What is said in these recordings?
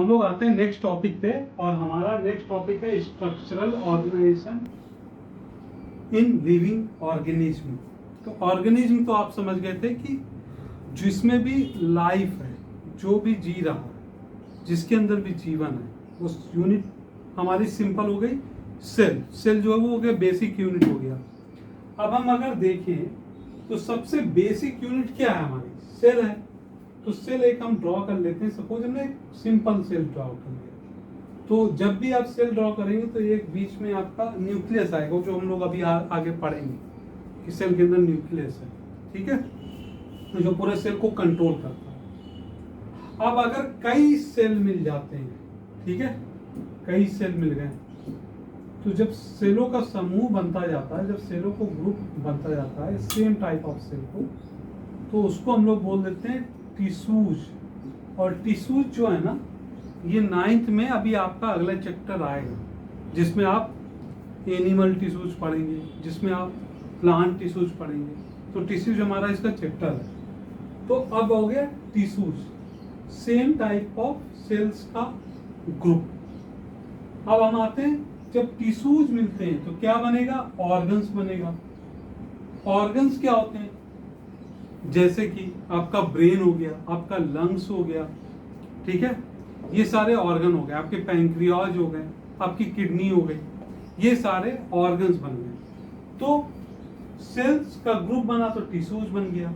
हम लोग आते हैं नेक्स्ट टॉपिक पे, और हमारा नेक्स्ट टॉपिक है structural organization in living organism. तो ऑर्गेनिज्म तो आप समझ गए थे कि जिसमें भी लाइफ है, जो भी जी रहा है, जिसके अंदर भी जीवन है, उस यूनिट हमारी सिंपल हो गई सेल। सेल जो है वो हो गया बेसिक यूनिट हो गया। अब हम अगर देखें तो सबसे बेसिक यूनिट क्या है हमारी, सेल है। तो सेल एक हम ड्रॉ कर लेते हैं। सपोज हमने एक सिंपल सेल ड्रॉ कर लिया, तो जब भी आप सेल ड्रॉ करेंगे तो एक बीच में आपका न्यूक्लियस आएगा, जो हम लोग अभी आगे पढ़ेंगे कि सेल के अंदर न्यूक्लियस है, ठीक है, तो जो पूरे सेल को कंट्रोल करता है। अब अगर कई सेल मिल जाते हैं, ठीक है, कई सेल मिल गए, तो जब सेलों का समूह बनता जाता है, जब सेलों को ग्रुप बनता जाता है सेम टाइप ऑफ सेल को, तो उसको हम लोग बोल देते हैं टिश्यूज। और टिश्यूज जो है ना, ये 9th में अभी आपका अगला चैप्टर आएगा, जिसमें आप एनिमल टिश्यूज पढ़ेंगे, जिसमें आप प्लांट टिश्यूज पढ़ेंगे। तो टिश्यूज हमारा इसका चैप्टर है। तो अब हो गया tissues, same type of cells का ग्रुप। अब हम आते हैं, जब टिश्यूज मिलते हैं तो क्या बनेगा, ऑर्गन्स बनेगा। ऑर्गन्स क्या होते हैं, जैसे कि आपका ब्रेन हो गया, आपका लंग्स हो गया, ठीक है, ये सारे ऑर्गन हो गए। आपके पैंक्रियाज हो गए, आपकी किडनी हो गई, ये सारे ऑर्गन्स बन गए। तो सेल्स का ग्रुप बना तो टिश्यूज बन गया,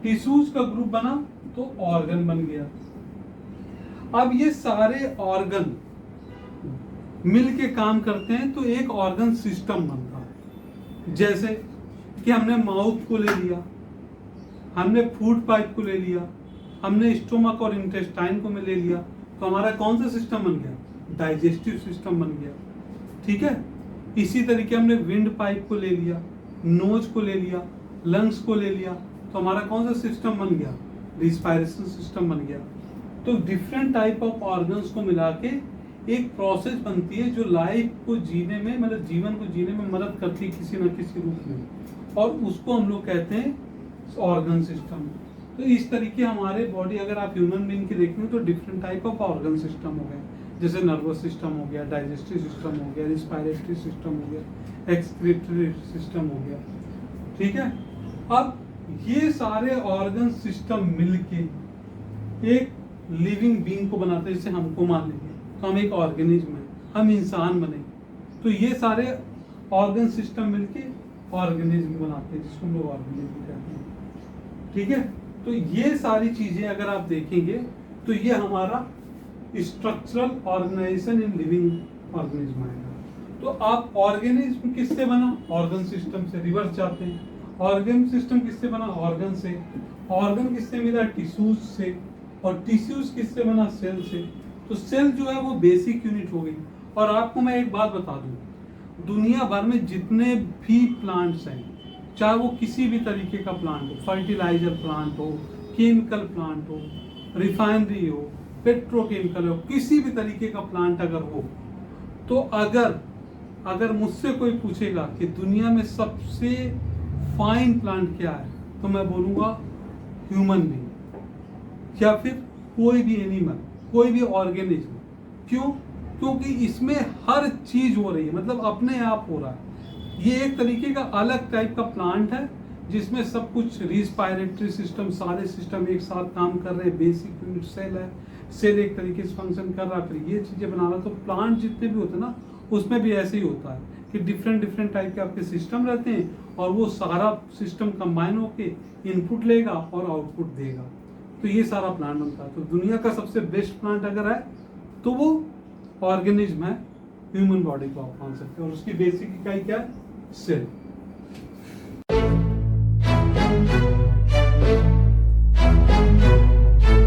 टिश्यूज का ग्रुप बना तो ऑर्गन बन गया। अब ये सारे ऑर्गन मिल के काम करते हैं तो एक ऑर्गन सिस्टम बनता है। जैसे कि हमने माउथ को ले लिया, हमने फूड पाइप को ले लिया, हमने स्टोमक और इंटेस्टाइन को में ले लिया, तो हमारा कौन सा सिस्टम बन गया, डाइजेस्टिव सिस्टम बन गया, ठीक है। इसी तरीके हमने विंड पाइप को ले लिया, नोज को ले लिया, लंग्स को ले लिया, तो हमारा कौन सा सिस्टम बन गया, रिस्पायरेशन सिस्टम बन गया। तो डिफरेंट टाइप ऑफ ऑर्गन्स को मिला के एक प्रोसेस बनती है जो लाइफ को जीने में, मतलब जीवन को जीने में मदद करती है किसी न किसी रूप में, और उसको हम लोग कहते हैं ऑर्गन सिस्टम। तो इस तरीके हमारे बॉडी, अगर आप ह्यूमन बीइंग की देखेंगे तो different type of organ system हो गए, जैसे नर्वस सिस्टम हो गया, डाइजेस्टिव सिस्टम हो गया, रिस्पायरेटरी सिस्टम हो गया, एक्सक्रीटरी सिस्टम हो गया, ठीक है। अब ये सारे ऑर्गन सिस्टम मिलके एक लिविंग बीइंग को बनाते हैं। जैसे हमको मान लीजिए तो हम एक ऑर्गेनिज्म है, हम इंसान बने, तो ये सारे ऑर्गन सिस्टम मिलके ऑर्गेनिज्म बनाते हैं, जिसको हम लोग ऑर्गेनिज्म कहते हैं, ठीक है। तो ये सारी चीजें अगर आप देखेंगे तो ये हमारा structural organization in living organism आएगा। तो आप ऑर्गेनिज्म किससे बना, ऑर्गन सिस्टम से। रिवर्स जाते हैं, ऑर्गन सिस्टम किससे बना, ऑर्गन से। ऑर्गन किससे मिला, टिश्यूज से। और टिश्यूज किससे बना, सेल से। तो सेल जो है वो बेसिक यूनिट हो गई। और आपको मैं एक बात बता दूं, दुनिया भर में जितने भी प्लांट्स हैं, चाहे वो किसी भी तरीके का प्लांट हो, फर्टिलाइजर प्लांट हो, केमिकल प्लांट हो, रिफाइनरी हो, पेट्रोकेमिकल हो, किसी भी तरीके का प्लांट अगर हो, तो अगर मुझसे कोई पूछेगा कि दुनिया में सबसे फाइन प्लांट क्या है, तो मैं बोलूँगा ह्यूमन बीइंग, या फिर कोई भी एनिमल, कोई भी ऑर्गेनिज्म। क्यों, क्योंकि इसमें हर चीज हो रही है, मतलब अपने आप हो रहा है। ये एक तरीके का अलग टाइप का प्लांट है, जिसमें सब कुछ रिस्पायरेटरी सिस्टम, सारे सिस्टम एक साथ काम कर रहे हैं। बेसिक यूनिट सेल है, सेल एक तरीके से फंक्शन कर रहा है, फिर ये चीजें बना रहा। तो प्लांट जितने भी होते हैं ना, उसमें भी ऐसे ही होता है कि डिफरेंट टाइप के आपके सिस्टम रहते हैं, और वो सारा सिस्टम कंबाइन होके इनपुट लेगा और आउटपुट देगा। तो ये सारा प्लांट बनता है। तो दुनिया का सबसे बेस्ट प्लांट अगर है तो वो ऑर्गेनिज्म है, ह्यूमन बॉडी को आप मान सकते हैं। और उसकी बेसिक इकाई क्या है, सेल।